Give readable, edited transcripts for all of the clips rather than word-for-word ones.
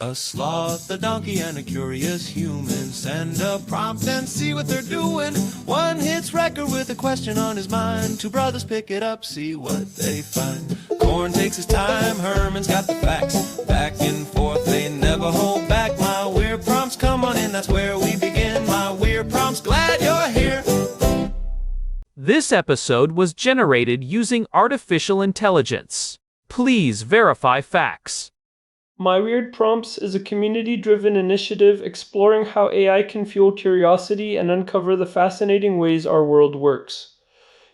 A sloth, a donkey, and a curious human. Send a prompt and see what they're doing. One hits record with a question on his mind. Two brothers pick it up, see what they find. Corn takes his time, Herman's got the facts. Back and forth, they never hold back. My weird prompts, come on in, that's where we begin. My weird prompts, glad you're here. This episode was generated using artificial intelligence. Please verify facts. My Weird Prompts is a community-driven initiative exploring how AI can fuel curiosity and uncover the fascinating ways our world works.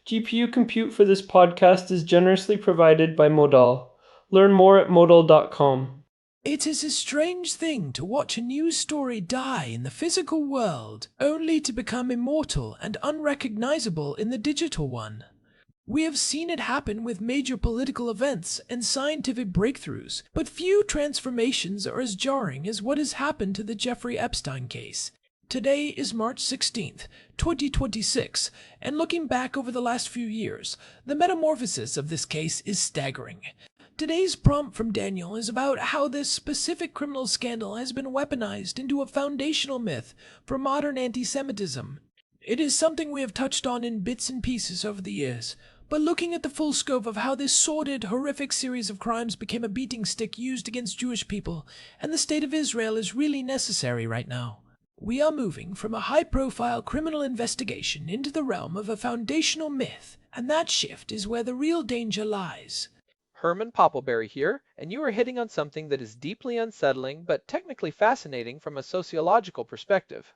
GPU compute for this podcast is generously provided by Modal. Learn more at modal.com. It is a strange thing to watch a news story die in the physical world, only to become immortal and unrecognizable in the digital one. We have seen it happen with major political events and scientific breakthroughs, but few transformations are as jarring as what has happened to the Jeffrey Epstein case. Today is March 16th, 2026, and looking back over the last few years, the metamorphosis of this case is staggering. Today's prompt from Daniel is about how this specific criminal scandal has been weaponized into a foundational myth for modern anti-Semitism. It is something we have touched on in bits and pieces over the years, but looking at the full scope of how this sordid, horrific series of crimes became a beating stick used against Jewish people and the state of Israel is really necessary right now. We are moving from a high-profile criminal investigation into the realm of a foundational myth, and that shift is where the real danger lies. Herman Poppleberry here, and you are hitting on something that is deeply unsettling but technically fascinating from a sociological perspective.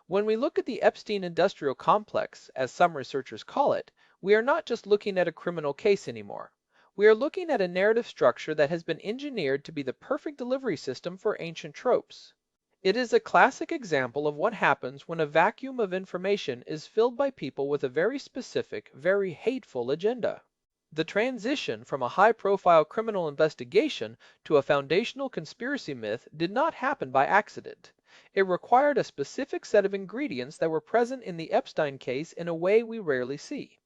When we look at the Epstein industrial complex, as some researchers call it, we are not just looking at a criminal case anymore. We are looking at a narrative structure that has been engineered to be the perfect delivery system for ancient tropes. It is a classic example of what happens when a vacuum of information is filled by people with a very specific, very hateful agenda. The transition from a high-profile criminal investigation to a foundational conspiracy myth did not happen by accident. It required a specific set of ingredients that were present in the Epstein case in a way we rarely see.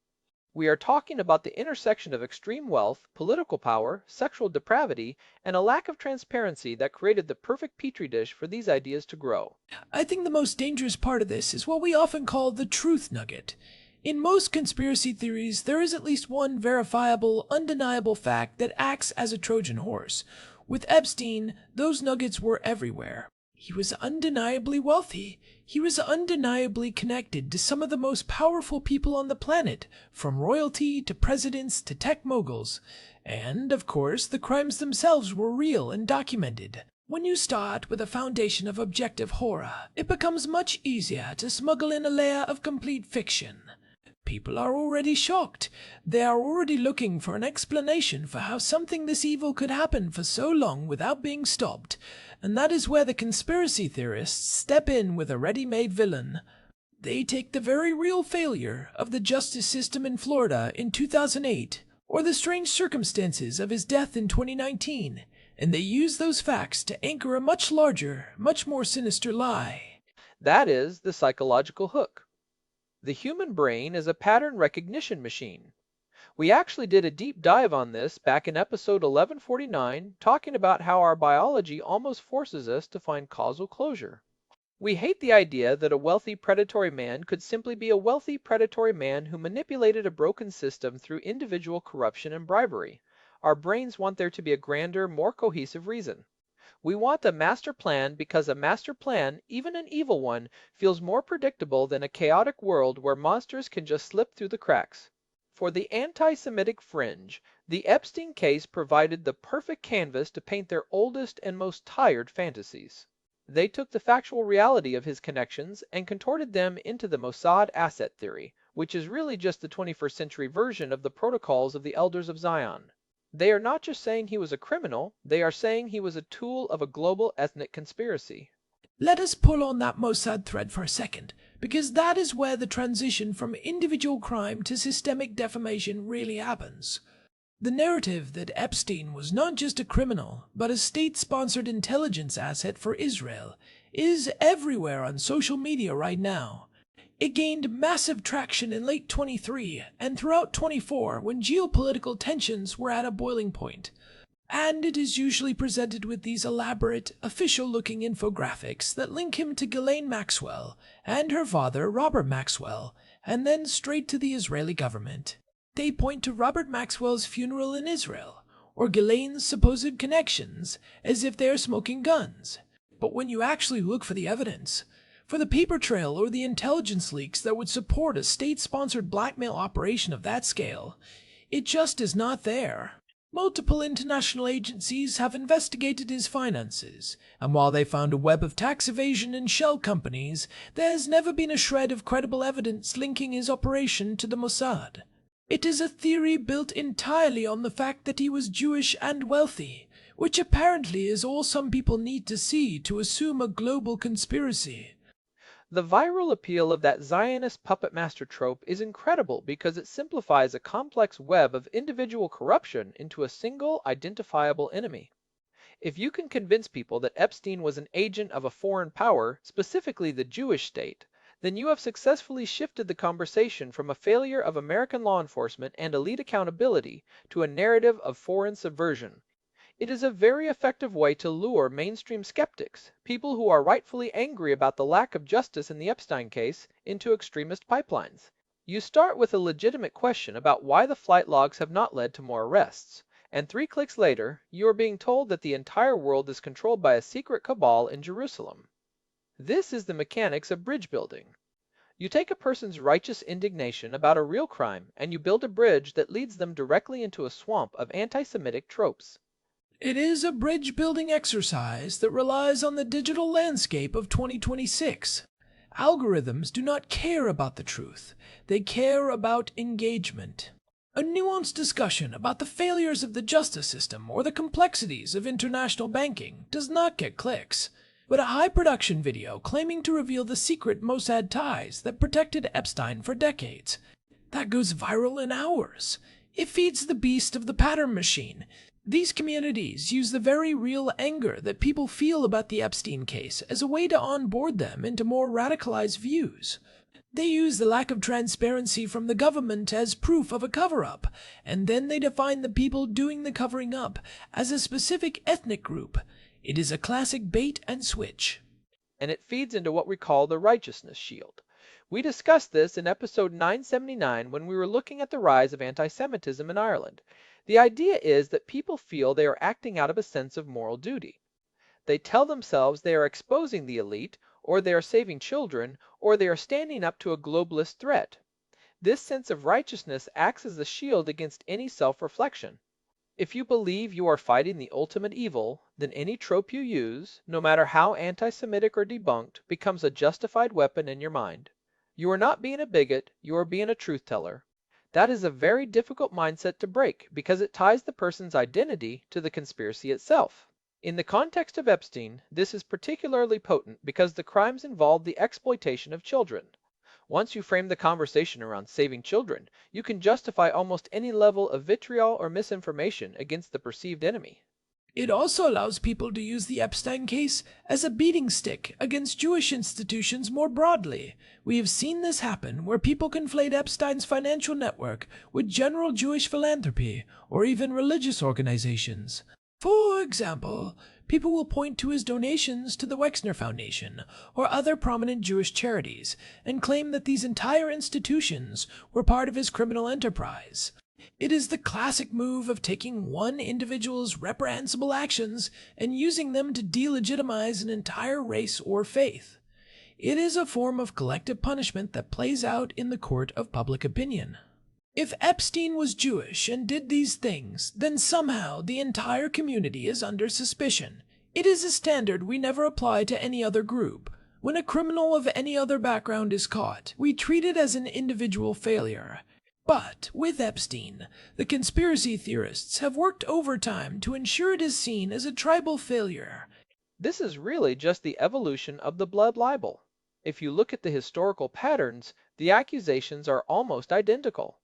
We are talking about the intersection of extreme wealth, political power, sexual depravity, and a lack of transparency that created the perfect petri dish for these ideas to grow. I think the most dangerous part of this is what we often call the truth nugget. In most conspiracy theories, there is at least one verifiable, undeniable fact that acts as a Trojan horse. With Epstein, those nuggets were everywhere. He was undeniably wealthy. He was undeniably connected to some of the most powerful people on the planet, from royalty to presidents to tech moguls. And, of course, the crimes themselves were real and documented. When you start with a foundation of objective horror, it becomes much easier to smuggle in a layer of complete fiction. People are already shocked. They are already looking for an explanation for how something this evil could happen for so long without being stopped, and that is where the conspiracy theorists step in with a ready-made villain. They take the very real failure of the justice system in Florida in 2008, or the strange circumstances of his death in 2019, and they use those facts to anchor a much larger, much more sinister lie. That is the psychological hook. The human brain is a pattern recognition machine. We actually did a deep dive on this back in episode 1149, talking about how our biology almost forces us to find causal closure. We hate the idea that a wealthy predatory man could simply be a wealthy predatory man who manipulated a broken system through individual corruption and bribery. Our brains want there to be a grander, more cohesive reason. We want a master plan because a master plan, even an evil one, feels more predictable than a chaotic world where monsters can just slip through the cracks. For the anti-Semitic fringe, the Epstein case provided the perfect canvas to paint their oldest and most tired fantasies. They took the factual reality of his connections and contorted them into the Mossad asset theory, which is really just the 21st century version of the protocols of the Elders of Zion. They are not just saying he was a criminal, they are saying he was a tool of a global ethnic conspiracy. Let us pull on that Mossad thread for a second, because that is where the transition from individual crime to systemic defamation really happens. The narrative that Epstein was not just a criminal, but a state-sponsored intelligence asset for Israel is everywhere on social media right now. It gained massive traction in late 23 and throughout 24 when geopolitical tensions were at a boiling point. And it is usually presented with these elaborate, official-looking infographics that link him to Ghislaine Maxwell and her father, Robert Maxwell, and then straight to the Israeli government. They point to Robert Maxwell's funeral in Israel, or Ghislaine's supposed connections, as if they are smoking guns. But when you actually look for the evidence, for the paper trail or the intelligence leaks that would support a state-sponsored blackmail operation of that scale, it just is not there. Multiple international agencies have investigated his finances, and while they found a web of tax evasion and shell companies, there has never been a shred of credible evidence linking his operation to the Mossad. It is a theory built entirely on the fact that he was Jewish and wealthy, which apparently is all some people need to see to assume a global conspiracy. The viral appeal of that Zionist puppet master trope is incredible because it simplifies a complex web of individual corruption into a single identifiable enemy. If you can convince people that Epstein was an agent of a foreign power, specifically the Jewish state, then you have successfully shifted the conversation from a failure of American law enforcement and elite accountability to a narrative of foreign subversion. It is a very effective way to lure mainstream skeptics, people who are rightfully angry about the lack of justice in the Epstein case, into extremist pipelines. You start with a legitimate question about why the flight logs have not led to more arrests, and 3 clicks later, you are being told that the entire world is controlled by a secret cabal in Jerusalem. This is the mechanics of bridge building. You take a person's righteous indignation about a real crime and you build a bridge that leads them directly into a swamp of anti-Semitic tropes. It is a bridge-building exercise that relies on the digital landscape of 2026. Algorithms do not care about the truth. They care about engagement. A nuanced discussion about the failures of the justice system or the complexities of international banking does not get clicks, but a high-production video claiming to reveal the secret Mossad ties that protected Epstein for decades, that goes viral in hours. It feeds the beast of the pattern machine. These communities use the very real anger that people feel about the Epstein case as a way to onboard them into more radicalized views. They use the lack of transparency from the government as proof of a cover-up, and then they define the people doing the covering up as a specific ethnic group. It is a classic bait and switch. And it feeds into what we call the righteousness shield. We discussed this in episode 979 when we were looking at the rise of anti-Semitism in Ireland. The idea is that people feel they are acting out of a sense of moral duty. They tell themselves they are exposing the elite, or they are saving children, or they are standing up to a globalist threat. This sense of righteousness acts as a shield against any self-reflection. If you believe you are fighting the ultimate evil, then any trope you use, no matter how anti-Semitic or debunked, becomes a justified weapon in your mind. You are not being a bigot, you are being a truth teller. That is a very difficult mindset to break because it ties the person's identity to the conspiracy itself. In the context of Epstein, this is particularly potent because the crimes involve the exploitation of children. Once you frame the conversation around saving children, you can justify almost any level of vitriol or misinformation against the perceived enemy. It also allows people to use the Epstein case as a beating stick against Jewish institutions more broadly. We have seen this happen where people conflate Epstein's financial network with general Jewish philanthropy or even religious organizations. For example, people will point to his donations to the Wexner Foundation or other prominent Jewish charities and claim that these entire institutions were part of his criminal enterprise. It is the classic move of taking one individual's reprehensible actions and using them to delegitimize an entire race or faith. It is a form of collective punishment that plays out in the court of public opinion. If Epstein was Jewish and did these things, then somehow the entire community is under suspicion. It is a standard we never apply to any other group. When a criminal of any other background is caught, we treat it as an individual failure. But with Epstein, the conspiracy theorists have worked overtime to ensure it is seen as a tribal failure. This is really just the evolution of the blood libel. If you look at the historical patterns, the accusations are almost identical.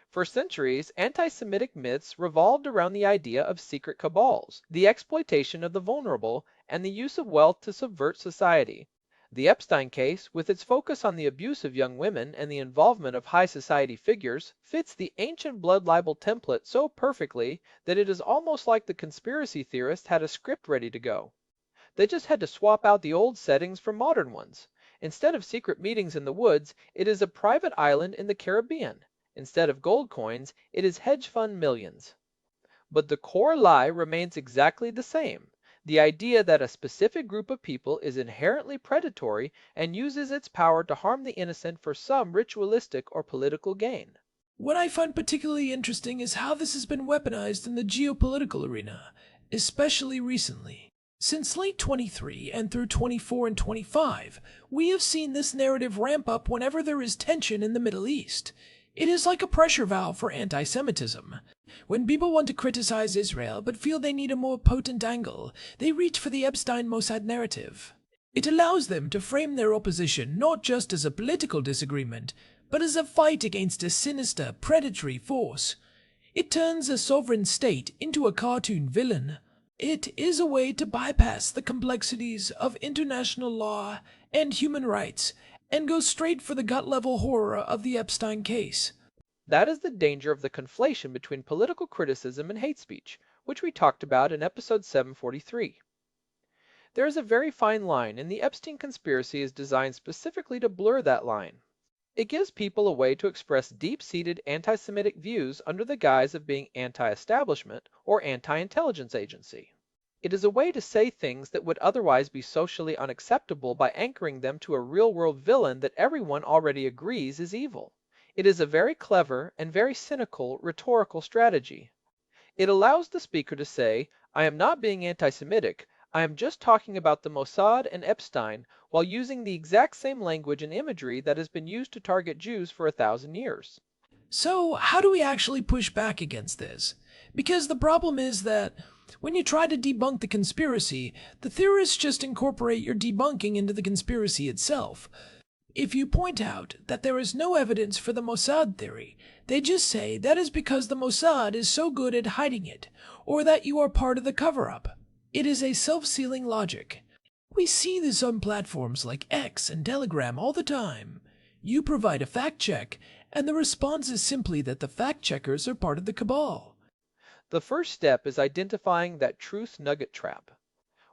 For centuries, anti-Semitic myths revolved around the idea of secret cabals, the exploitation of the vulnerable, and the use of wealth to subvert society. The Epstein case, with its focus on the abuse of young women and the involvement of high society figures, fits the ancient blood libel template so perfectly that it is almost like the conspiracy theorists had a script ready to go. They just had to swap out the old settings for modern ones. Instead of secret meetings in the woods, it is a private island in the Caribbean. Instead of gold coins, it is hedge fund millions. But the core lie remains exactly the same. The idea that a specific group of people is inherently predatory and uses its power to harm the innocent for some ritualistic or political gain. What I find particularly interesting is how this has been weaponized in the geopolitical arena, especially recently. Since late 23 and through 24 and 25, we have seen this narrative ramp up whenever there is tension in the Middle East. It is like a pressure valve for anti-Semitism. When people want to criticize Israel but feel they need a more potent angle, they reach for the Epstein-Mossad narrative. It allows them to frame their opposition not just as a political disagreement, but as a fight against a sinister, predatory force. It turns a sovereign state into a cartoon villain. It is a way to bypass the complexities of international law and human rights and go straight for the gut-level horror of the Epstein case. That is the danger of the conflation between political criticism and hate speech, which we talked about in episode 743. There is a very fine line, and the Epstein conspiracy is designed specifically to blur that line. It gives people a way to express deep-seated anti-Semitic views under the guise of being anti-establishment or anti-intelligence agency. It is a way to say things that would otherwise be socially unacceptable by anchoring them to a real-world villain that everyone already agrees is evil. It is a very clever and very cynical rhetorical strategy. It allows the speaker to say, I am not being anti-Semitic, I am just talking about the Mossad and Epstein, while using the exact same language and imagery that has been used to target Jews for 1,000 years. So, how do we actually push back against this? Because the problem is that when you try to debunk the conspiracy, the theorists just incorporate your debunking into the conspiracy itself. If you point out that there is no evidence for the Mossad theory, they just say that is because the Mossad is so good at hiding it, or that you are part of the cover-up. It is a self-sealing logic. We see this on platforms like X and Telegram all the time. You provide a fact check, and the response is simply that the fact checkers are part of the cabal. The first step is identifying that truth nugget trap.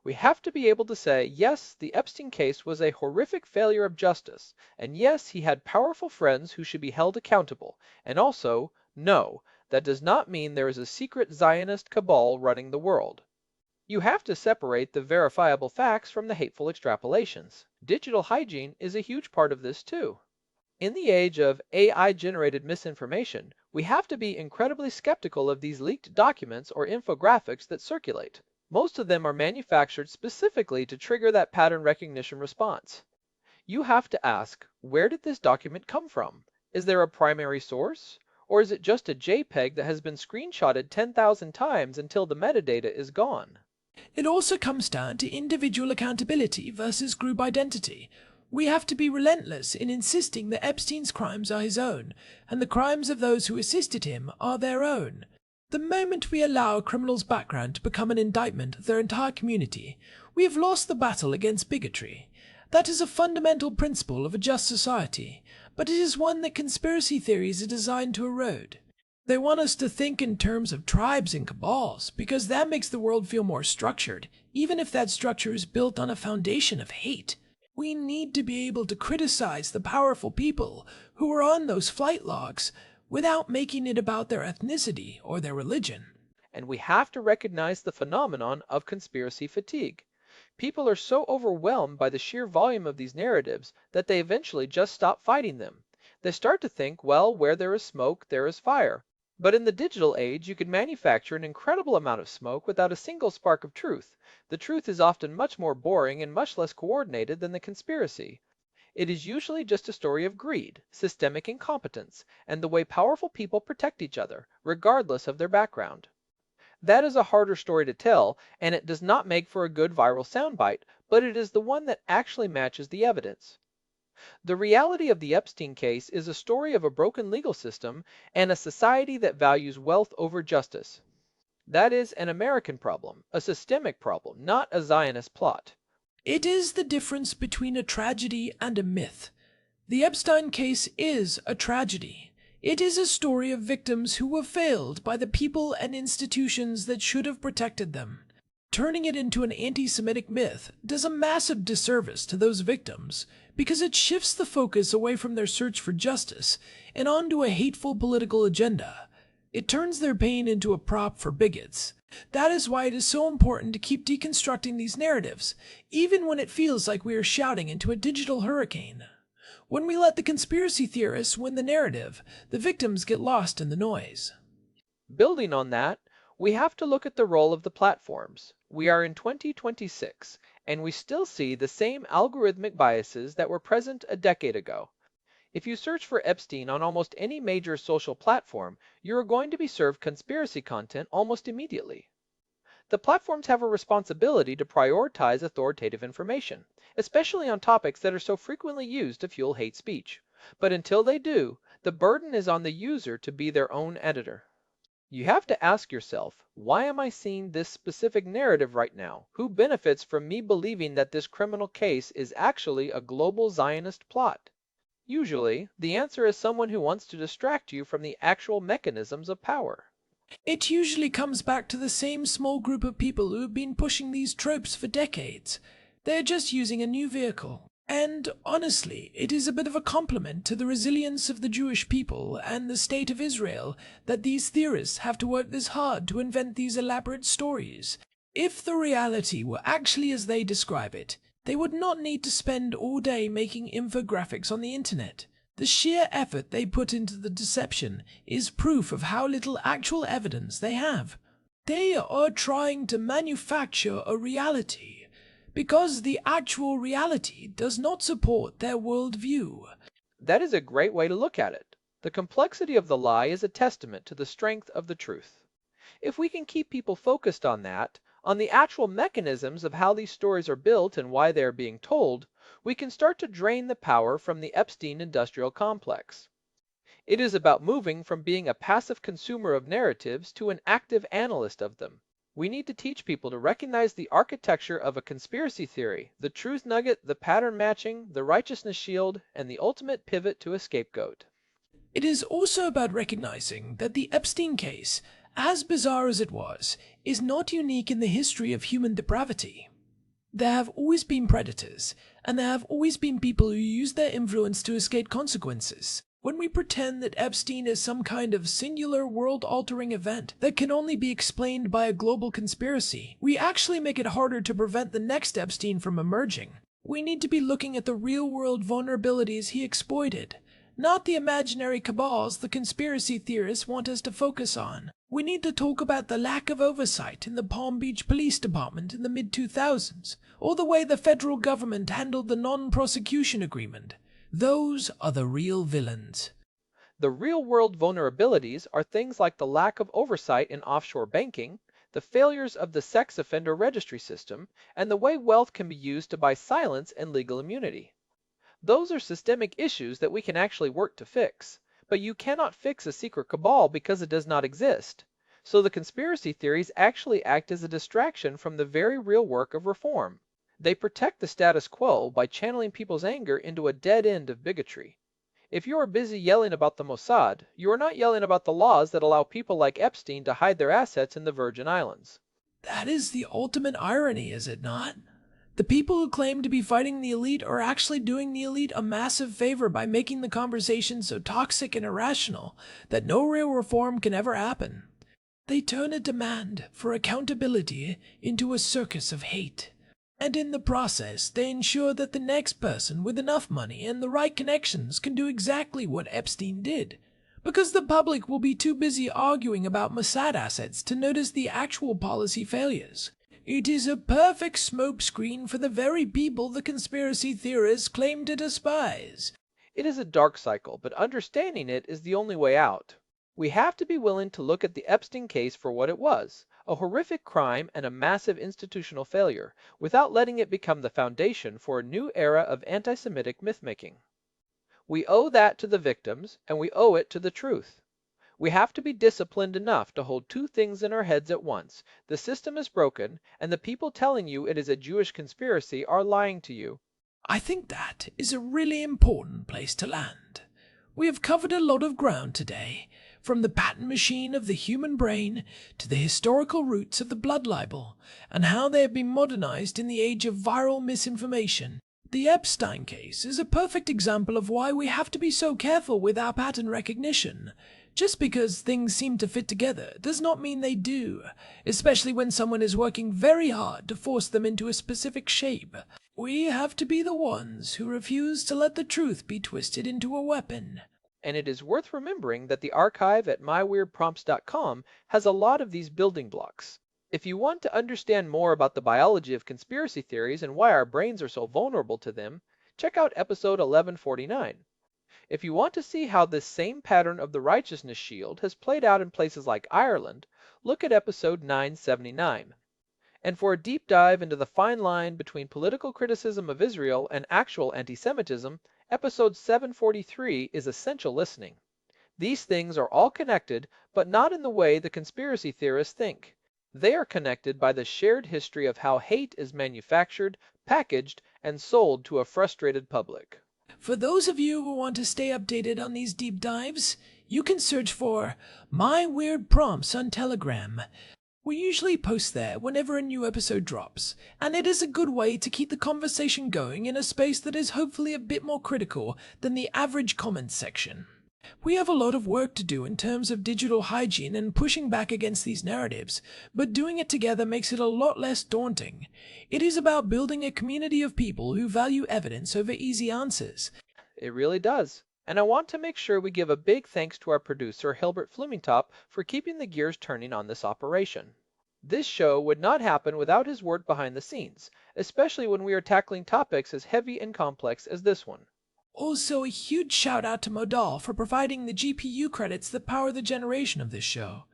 We have to be able to say, yes, the Epstein case was a horrific failure of justice, and yes, he had powerful friends who should be held accountable, and also, no, that does not mean there is a secret Zionist cabal running the world. You have to separate the verifiable facts from the hateful extrapolations. Digital hygiene is a huge part of this too. In the age of AI-generated misinformation, we have to be incredibly skeptical of these leaked documents or infographics that circulate. Most of them are manufactured specifically to trigger that pattern recognition response. You have to ask, where did this document come from? Is there a primary source? Or is it just a JPEG that has been screenshotted 10,000 times until the metadata is gone? It also comes down to individual accountability versus group identity. We have to be relentless in insisting that Epstein's crimes are his own, and the crimes of those who assisted him are their own. The moment we allow a criminal's background to become an indictment of their entire community, we have lost the battle against bigotry. That is a fundamental principle of a just society, but it is one that conspiracy theories are designed to erode. They want us to think in terms of tribes and cabals, because that makes the world feel more structured, even if that structure is built on a foundation of hate. We need to be able to criticize the powerful people who are on those flight logs without making it about their ethnicity or their religion. And we have to recognize the phenomenon of conspiracy fatigue. People are so overwhelmed by the sheer volume of these narratives that they eventually just stop fighting them. They start to think, well, where there is smoke, there is fire. But in the digital age, you can manufacture an incredible amount of smoke without a single spark of truth. The truth is often much more boring and much less coordinated than the conspiracy. It is usually just a story of greed, systemic incompetence, and the way powerful people protect each other, regardless of their background. That is a harder story to tell, and it does not make for a good viral soundbite, but it is the one that actually matches the evidence. The reality of the Epstein case is a story of a broken legal system and a society that values wealth over justice. That is an American problem, a systemic problem, not a Zionist plot. It is the difference between a tragedy and a myth. The Epstein case is a tragedy. It is a story of victims who were failed by the people and institutions that should have protected them. Turning it into an anti-Semitic myth does a massive disservice to those victims because it shifts the focus away from their search for justice and onto a hateful political agenda. It turns their pain into a prop for bigots. That is why it is so important to keep deconstructing these narratives, even when it feels like we are shouting into a digital hurricane. When we let the conspiracy theorists win the narrative, the victims get lost in the noise. Building on that, we have to look at the role of the platforms. We are in 2026, and we still see the same algorithmic biases that were present a decade ago. If you search for Epstein on almost any major social platform, you are going to be served conspiracy content almost immediately. The platforms have a responsibility to prioritize authoritative information, especially on topics that are so frequently used to fuel hate speech. But until they do, the burden is on the user to be their own editor. You have to ask yourself, why am I seeing this specific narrative right now? Who benefits from me believing that this criminal case is actually a global Zionist plot? Usually, the answer is someone who wants to distract you from the actual mechanisms of power. It usually comes back to the same small group of people who have been pushing these tropes for decades. They're just using a new vehicle. And honestly, it is a bit of a compliment to the resilience of the Jewish people and the state of Israel that these theorists have to work this hard to invent these elaborate stories. If the reality were actually as they describe it, they would not need to spend all day making infographics on the internet. The sheer effort they put into the deception is proof of how little actual evidence they have. They are trying to manufacture a reality, because the actual reality does not support their worldview. That is a great way to look at it. The complexity of the lie is a testament to the strength of the truth. If we can keep people focused on that, on the actual mechanisms of how these stories are built and why they are being told, we can start to drain the power from the Epstein industrial complex. It is about moving from being a passive consumer of narratives to an active analyst of them. We need to teach people to recognize the architecture of a conspiracy theory, the truth nugget, the pattern matching, the righteousness shield, and the ultimate pivot to a scapegoat. It is also about recognizing that the Epstein case, as bizarre as it was, is not unique in the history of human depravity. There have always been predators, and there have always been people who use their influence to escape consequences. When we pretend that Epstein is some kind of singular world-altering event that can only be explained by a global conspiracy, we actually make it harder to prevent the next Epstein from emerging. We need to be looking at the real-world vulnerabilities he exploited, not the imaginary cabals the conspiracy theorists want us to focus on. We need to talk about the lack of oversight in the Palm Beach Police Department in the mid-2000s, or the way the federal government handled the non-prosecution agreement. Those are the real villains. The real-world vulnerabilities are things like the lack of oversight in offshore banking, the failures of the sex offender registry system, and the way wealth can be used to buy silence and legal immunity. Those are systemic issues that we can actually work to fix, but you cannot fix a secret cabal because it does not exist. So the conspiracy theories actually act as a distraction from the very real work of reform. They protect the status quo by channeling people's anger into a dead end of bigotry. If you are busy yelling about the Mossad, you are not yelling about the laws that allow people like Epstein to hide their assets in the Virgin Islands. That is the ultimate irony, is it not? The people who claim to be fighting the elite are actually doing the elite a massive favor by making the conversation so toxic and irrational that no real reform can ever happen. They turn a demand for accountability into a circus of hate. And in the process, they ensure that the next person with enough money and the right connections can do exactly what Epstein did, because the public will be too busy arguing about Mossad assets to notice the actual policy failures. It is a perfect smokescreen for the very people the conspiracy theorists claim to despise. It is a dark cycle, but understanding it is the only way out. We have to be willing to look at the Epstein case for what it was, a horrific crime and a massive institutional failure, without letting it become the foundation for a new era of anti-Semitic myth-making. We owe that to the victims, and we owe it to the truth. We have to be disciplined enough to hold two things in our heads at once. The system is broken, and the people telling you it is a Jewish conspiracy are lying to you. I think that is a really important place to land. We have covered a lot of ground today, from the pattern machine of the human brain to the historical roots of the blood libel and how they have been modernized in the age of viral misinformation. The Epstein case is a perfect example of why we have to be so careful with our pattern recognition. Just because things seem to fit together does not mean they do, especially when someone is working very hard to force them into a specific shape. We have to be the ones who refuse to let the truth be twisted into a weapon. And it is worth remembering that the archive at myweirdprompts.com has a lot of these building blocks. If you want to understand more about the biology of conspiracy theories and why our brains are so vulnerable to them, check out episode 1149. If you want to see how this same pattern of the righteousness shield has played out in places like Ireland, look at episode 979. And for a deep dive into the fine line between political criticism of Israel and actual anti-Semitism, episode 743 is essential listening. These things are all connected, but not in the way the conspiracy theorists think. They are connected by the shared history of how hate is manufactured, packaged, and sold to a frustrated public. For those of you who want to stay updated on these deep dives, you can search for My Weird Prompts on Telegram. We usually post there whenever a new episode drops, and it is a good way to keep the conversation going in a space that is hopefully a bit more critical than the average comments section. We have a lot of work to do in terms of digital hygiene and pushing back against these narratives, but doing it together makes it a lot less daunting. It is about building a community of people who value evidence over easy answers. It really does. And I want to make sure we give a big thanks to our producer, Hilbert Flumingtop, for keeping the gears turning on this operation. This show would not happen without his work behind the scenes, especially when we are tackling topics as heavy and complex as this one. Also, a huge shout out to Modal for providing the GPU credits that power the generation of this show.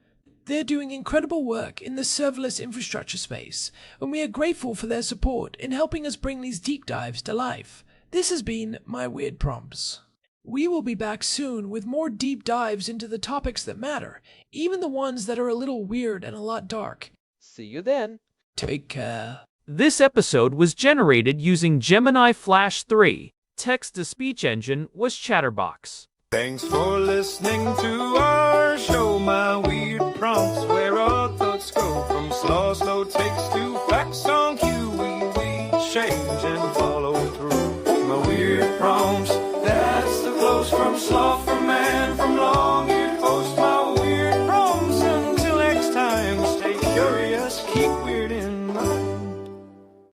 They're doing incredible work in the serverless infrastructure space, and we are grateful for their support in helping us bring these deep dives to life. This has been My Weird Prompts. We will be back soon with more deep dives into the topics that matter, even the ones that are a little weird and a lot dark. See you then. Take care. This episode was generated using Gemini Flash 3. Text-to-speech engine was Chatterbox. Thanks for listening to